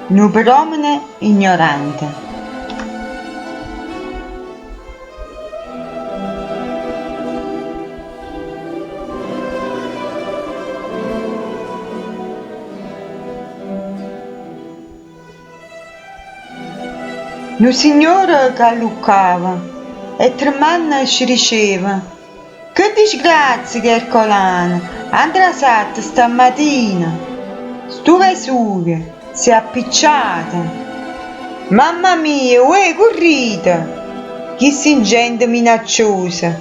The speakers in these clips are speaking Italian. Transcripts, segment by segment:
Nuperomene ignorante. Nu signore che alluccava e tremanna ci diceva: che disgrazia che Ercolano, andrà satta stamattina, stu Vesuvio si è appicciata. Mamma mia, uè, corrite! Chi si ingente minacciosa,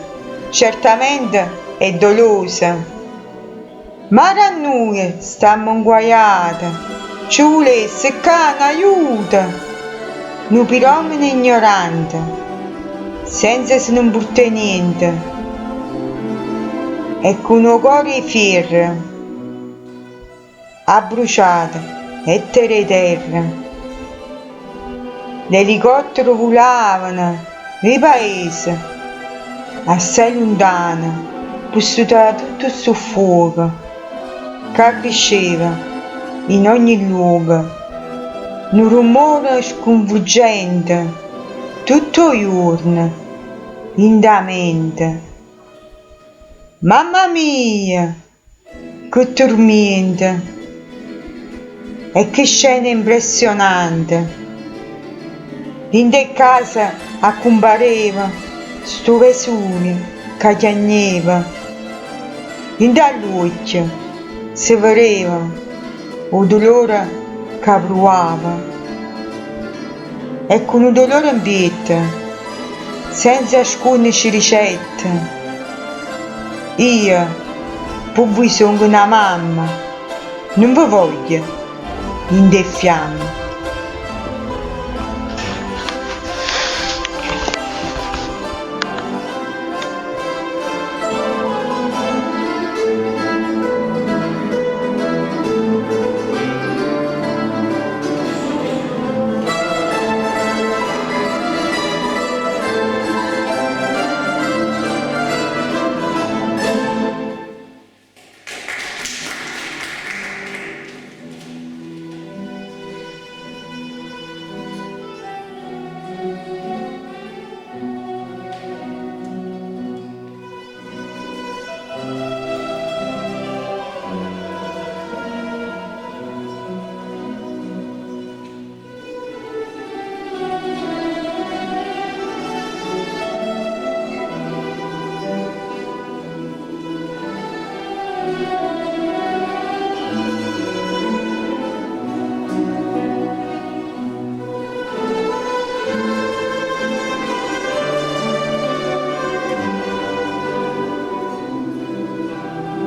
certamente è dolosa. Mare a noi, stammo inguaiate, ci volesse cane aiuta. Nu piromene ignorante, senza se non porta niente, e con un cuore ferro, ha bruciato e terra. L'elicottero volavano nei paesi, assai lontano, possuta tutto sto fuoco, che cresceva in ogni luogo. Un rumore sconvolgente, tutto il giorno, in da mente. Mamma mia, che tormento! E che scena impressionante! In de casa accompareva sto Vesuvio che piangeva. In dall'occhio si vedeva il dolore che provava, e con un dolore in vita, senza nasconderci ricette, io, per voi sono una mamma, non vi voglio in de fiamme.